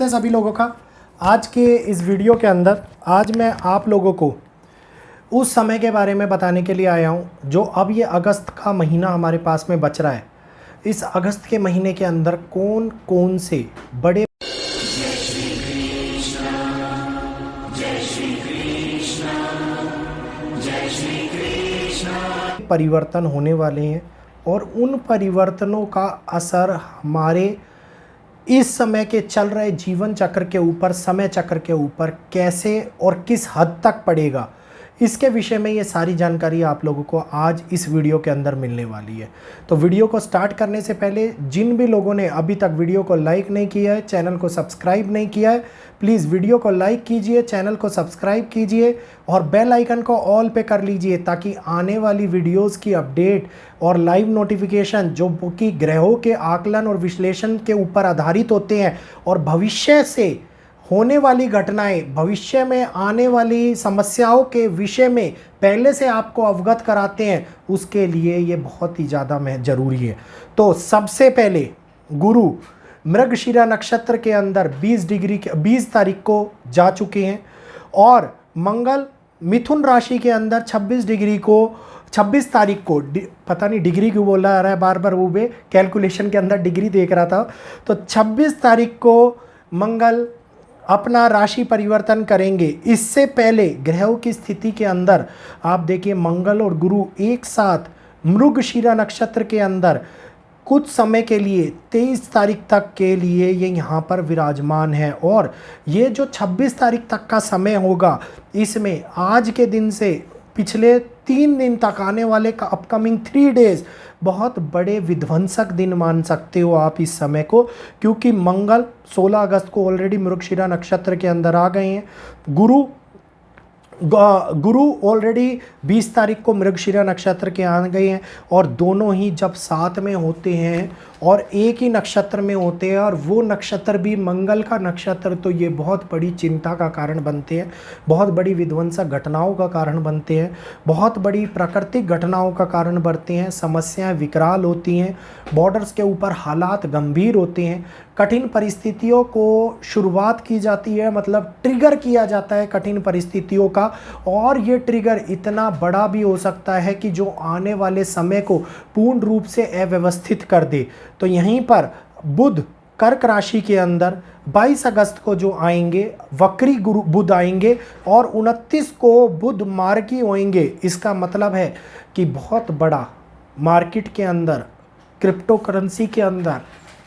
है सभी लोगों का। आज के इस वीडियो के अंदर आज मैं आप लोगों को उस समय के बारे में बताने के लिए आया हूं जो अब ये अगस्त का महीना हमारे पास में बच रहा है। इस अगस्त के महीने के अंदर कौन कौन से बड़े परिवर्तन होने वाले हैं और उन परिवर्तनों का असर हमारे इस समय के चल रहे जीवन चक्र के ऊपर, समय चक्र के ऊपर कैसे और किस हद तक पड़ेगा, इसके विषय में ये सारी जानकारी आप लोगों को आज इस वीडियो के अंदर मिलने वाली है। तो वीडियो को स्टार्ट करने से पहले जिन भी लोगों ने अभी तक वीडियो को लाइक नहीं किया है, चैनल को सब्सक्राइब नहीं किया है, प्लीज़ वीडियो को लाइक कीजिए, चैनल को सब्सक्राइब कीजिए और बेल आइकन को ऑल पे कर लीजिए ताकि आने वाली वीडियोस की अपडेट और लाइव नोटिफिकेशन जो कि ग्रहों के आकलन और विश्लेषण के ऊपर आधारित होते हैं और भविष्य से होने वाली घटनाएं, भविष्य में आने वाली समस्याओं के विषय में पहले से आपको अवगत कराते हैं, उसके लिए ये बहुत ही ज़्यादा ज़रूरी है। तो सबसे पहले गुरु मृगशिरा नक्षत्र के अंदर 20 तारीख को जा चुके हैं और मंगल मिथुन राशि के अंदर 26 तारीख को पता नहीं डिग्री क्यों बोल रहा है बार बार, वो भी कैलकुलेशन के अंदर डिग्री देख रहा था। तो 26 तारीख को मंगल अपना राशि परिवर्तन करेंगे। इससे पहले ग्रहों की स्थिति के अंदर आप देखिए मंगल और गुरु एक साथ मृगशिरा नक्षत्र के अंदर कुछ समय के लिए 23 तारीख तक के लिए ये यहाँ पर विराजमान है और ये जो 26 तारीख तक का समय होगा इसमें आज के दिन से पिछले 3 दिन तक आने वाले का अपकमिंग 3 डेज बहुत बड़े विध्वंसक दिन मान सकते हो आप इस समय को, क्योंकि मंगल 16 अगस्त को ऑलरेडी मृगशिरा नक्षत्र के अंदर आ गए हैं। गुरु ऑलरेडी 20 तारीख को मृगशिरा नक्षत्र के आ गए हैं और दोनों ही जब साथ में होते हैं और एक ही नक्षत्र में होते हैं और वो नक्षत्र भी मंगल का नक्षत्र, तो ये बहुत बड़ी चिंता का कारण बनते हैं, बहुत बड़ी विध्वंसक घटनाओं का कारण बनते हैं, बहुत बड़ी प्राकृतिक घटनाओं का कारण बनते हैं, समस्याएं विकराल होती हैं, बॉर्डर्स के ऊपर हालात गंभीर होते हैं, कठिन परिस्थितियों को शुरुआत की जाती है, मतलब ट्रिगर किया जाता है कठिन परिस्थितियों का, और ये ट्रिगर इतना बड़ा भी हो सकता है कि जो आने वाले समय को पूर्ण रूप से अव्यवस्थित कर दे। तो यहीं पर बुध कर्क राशि के अंदर 22 अगस्त को जो आएंगे वक्री गुरु बुध आएंगे और 29 को बुध मार्गी होंगे। इसका मतलब है कि बहुत बड़ा मार्केट के अंदर, क्रिप्टो करेंसी के अंदर,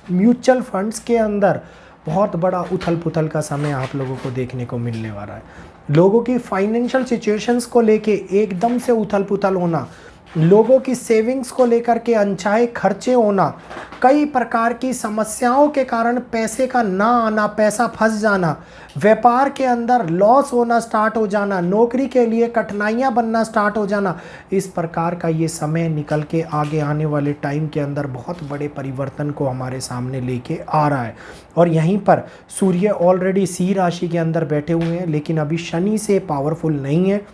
म्यूचुअल फंड्स के अंदर बहुत बड़ा उथल पुथल का समय आप लोगों को देखने को मिलने वाला है। लोगों की फाइनेंशियल सिचुएशंस को लेके एकदम से उथल पुथल होना, लोगों की सेविंग्स को लेकर के अनचाहे खर्चे होना, कई प्रकार की समस्याओं के कारण पैसे का ना आना, पैसा फंस जाना, व्यापार के अंदर लॉस होना स्टार्ट हो जाना, नौकरी के लिए कठिनाइयां बनना स्टार्ट हो जाना, इस प्रकार का ये समय निकल के आगे आने वाले टाइम के अंदर बहुत बड़े परिवर्तन को हमारे सामने लेके आ रहा है। और यहीं पर सूर्य ऑलरेडी सिंह राशि के अंदर बैठे हुए हैं, लेकिन अभी शनि से पावरफुल नहीं है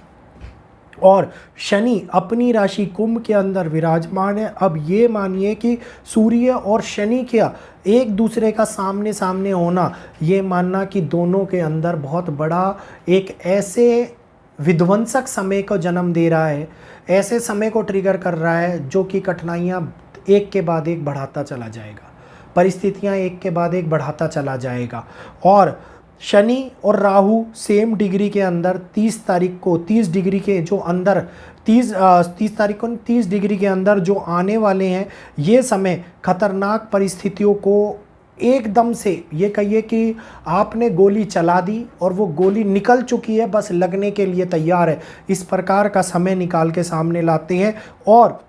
और शनि अपनी राशि कुंभ के अंदर विराजमान है। अब ये मानिए कि सूर्य और शनि का एक दूसरे का सामने सामने होना, ये मानना कि दोनों के अंदर बहुत बड़ा एक ऐसे विध्वंसक समय को जन्म दे रहा है, ऐसे समय को ट्रिगर कर रहा है जो कि कठिनाइयाँ एक के बाद एक बढ़ाता चला जाएगा, परिस्थितियाँ एक के बाद एक बढ़ाता चला जाएगा। और शनि और राहु सेम डिग्री के अंदर 30 तारीख को 30 डिग्री के जो अंदर 30 तारीख को 30 डिग्री के अंदर जो आने वाले हैं, ये समय खतरनाक परिस्थितियों को एकदम से ये कहिए कि आपने गोली चला दी और वो गोली निकल चुकी है, बस लगने के लिए तैयार है, इस प्रकार का समय निकाल के सामने लाते हैं और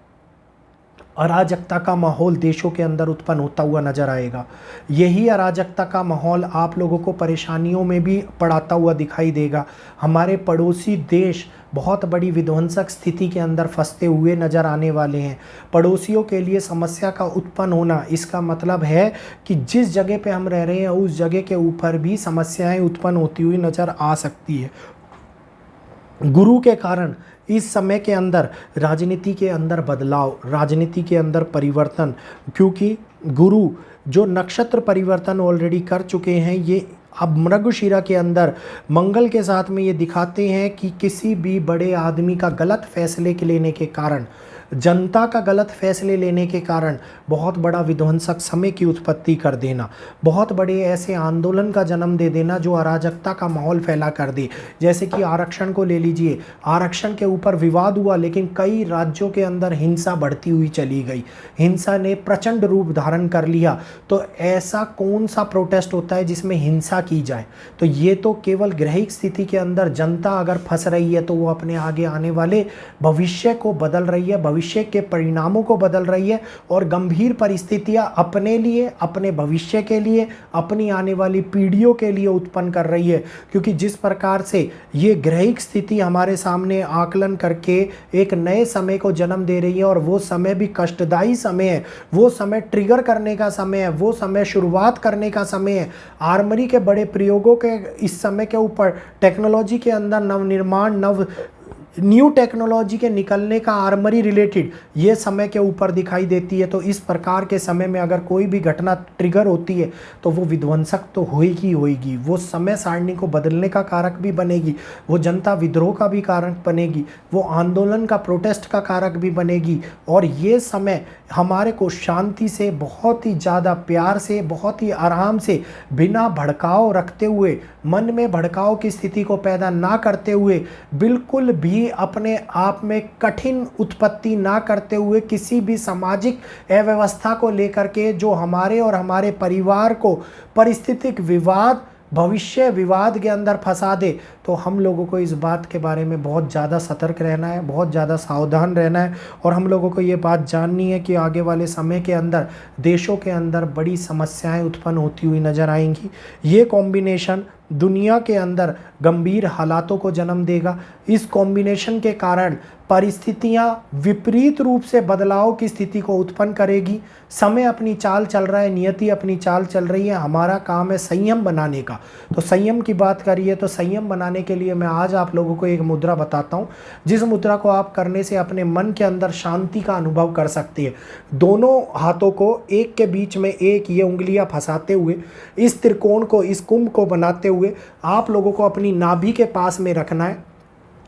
अराजकता का माहौल देशों के अंदर उत्पन्न होता हुआ नजर आएगा। यही अराजकता का माहौल आप लोगों को परेशानियों में भी पड़ाता हुआ दिखाई देगा। हमारे पड़ोसी देश बहुत बड़ी विध्वंसक स्थिति के अंदर फंसते हुए नजर आने वाले हैं। पड़ोसियों के लिए समस्या का उत्पन्न होना, इसका मतलब है कि जिस जगह पे हम रह रहे हैं उस जगह के ऊपर भी समस्याएं उत्पन्न होती हुई नजर आ सकती है। गुरु के कारण इस समय के अंदर राजनीति के अंदर बदलाव, राजनीति के अंदर परिवर्तन, क्योंकि गुरु जो नक्षत्र परिवर्तन ऑलरेडी कर चुके हैं, ये अब मृगशिरा के अंदर मंगल के साथ में ये दिखाते हैं कि किसी भी बड़े आदमी का गलत फैसले के लेने के कारण, जनता का गलत फैसले लेने के कारण बहुत बड़ा विध्वंसक समय की उत्पत्ति कर देना, बहुत बड़े ऐसे आंदोलन का जन्म दे देना जो अराजकता का माहौल फैला कर दे। जैसे कि आरक्षण को ले लीजिए, आरक्षण के ऊपर विवाद हुआ लेकिन कई राज्यों के अंदर हिंसा बढ़ती हुई चली गई, हिंसा ने प्रचंड रूप धारण कर लिया। तो ऐसा कौन सा प्रोटेस्ट होता है जिसमें हिंसा की जाए? तो ये तो केवल ग्रहिक स्थिति के अंदर जनता अगर फंस रही है तो वो अपने आगे आने वाले भविष्य को बदल रही है, भविष्य के परिणामों को बदल रही है और गंभीर परिस्थितियां अपने लिए, अपने भविष्य के लिए, अपनी आने वाली पीढ़ियों के लिए उत्पन्न कर रही है। क्योंकि जिस प्रकार से ये ग्रहिक स्थिति हमारे सामने आकलन करके एक नए समय को जन्म दे रही है और वो समय भी कष्टदायी समय है, वो समय ट्रिगर करने का समय है, वो समय शुरुआत करने का समय है। आर्मरी के बड़े प्रयोगों के इस समय के ऊपर, टेक्नोलॉजी के अंदर नवनिर्माण, न्यू टेक्नोलॉजी के निकलने का आर्मरी रिलेटेड ये समय के ऊपर दिखाई देती है। तो इस प्रकार के समय में अगर कोई भी घटना ट्रिगर होती है तो वो विध्वंसक तो होगी, वो समय सारणी को बदलने का कारक भी बनेगी, वो जनता विद्रोह का भी कारक बनेगी, वो आंदोलन का, प्रोटेस्ट का कारक भी बनेगी। और ये समय हमारे को शांति से, बहुत ही ज़्यादा प्यार से, बहुत ही आराम से, बिना भड़काव रखते हुए, मन में भड़काव की स्थिति को पैदा ना करते हुए, बिल्कुल भी अपने आप में कठिन उत्पत्ति ना करते हुए, किसी भी सामाजिक अव्यवस्था को लेकर के जो हमारे और हमारे परिवार को परिस्थितिक विवाद, भविष्य विवाद के अंदर फंसा दे, तो हम लोगों को इस बात के बारे में बहुत ज़्यादा सतर्क रहना है, बहुत ज़्यादा सावधान रहना है। और हम लोगों को ये बात जाननी है कि आगे वाले समय के अंदर देशों के अंदर बड़ी समस्याएं उत्पन्न होती हुई नज़र आएंगी। ये कॉम्बिनेशन दुनिया के अंदर गंभीर हालातों को जन्म देगा। इस कॉम्बिनेशन के कारण परिस्थितियां विपरीत रूप से बदलाव की स्थिति को उत्पन्न करेगी। समय अपनी चाल चल रहा है, नियति अपनी चाल चल रही है, हमारा काम है संयम बनाने का। तो संयम की बात करिए तो संयम बनाने के लिए मैं आज आप लोगों को एक मुद्रा बताता हूं, जिस मुद्रा को आप करने से अपने मन के अंदर शांति का अनुभव कर सकते हैं। दोनों हाथों को एक के बीच में एक ये उंगलियां फंसाते हुए, इस त्रिकोण को, इस कुंभ को बनाते हुए आप लोगों को अपनी नाभि के पास में रखना है।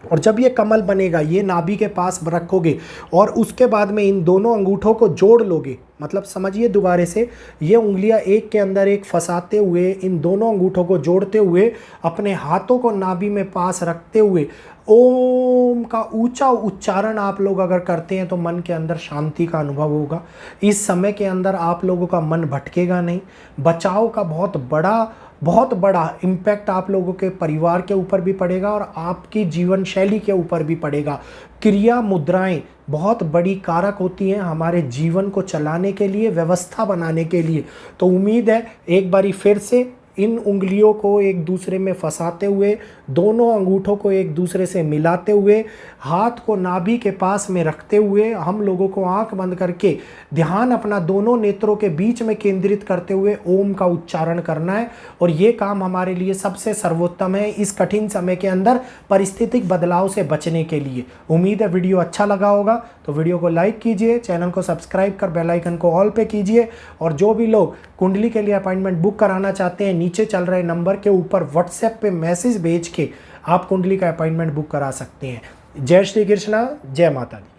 और जब ये कमल बनेगा, ये नाभि के पास रखोगे और उसके बाद में इन दोनों अंगूठों को जोड़ लोगे। मतलब समझिए दोबारे से, ये उंगलियां एक के अंदर एक फंसाते हुए, इन दोनों अंगूठों को जोड़ते हुए, अपने हाथों को नाभि में पास रखते हुए ओम का ऊंचा उच्चारण आप लोग अगर करते हैं तो मन के अंदर शांति का अनुभव होगा। इस समय के अंदर आप लोगों का मन भटकेगा नहीं। बचाव का बहुत बड़ा इम्पैक्ट आप लोगों के परिवार के ऊपर भी पड़ेगा और आपकी जीवन शैली के ऊपर भी पड़ेगा। क्रिया मुद्राएं बहुत बड़ी कारक होती हैं हमारे जीवन को चलाने के लिए, व्यवस्था बनाने के लिए। तो उम्मीद है एक बारी फिर से इन उंगलियों को एक दूसरे में फंसाते हुए, दोनों अंगूठों को एक दूसरे से मिलाते हुए, हाथ को नाभि के पास में रखते हुए, हम लोगों को आंख बंद करके ध्यान अपना दोनों नेत्रों के बीच में केंद्रित करते हुए ओम का उच्चारण करना है। और ये काम हमारे लिए सबसे सर्वोत्तम है इस कठिन समय के अंदर परिस्थितिक बदलाव से बचने के लिए। उम्मीद है वीडियो अच्छा लगा होगा, तो वीडियो को लाइक कीजिए, चैनल को सब्सक्राइब कर बेल आइकन को ऑल पे कीजिए। और जो भी लोग कुंडली के लिए अपॉइंटमेंट बुक कराना चाहते हैं, नीचे चल रहे नंबर के ऊपर व्हाट्सएप पे मैसेज भेज के आप कुंडली का अपॉइंटमेंट बुक करा सकते हैं। जय श्री कृष्णा, जय माता दी।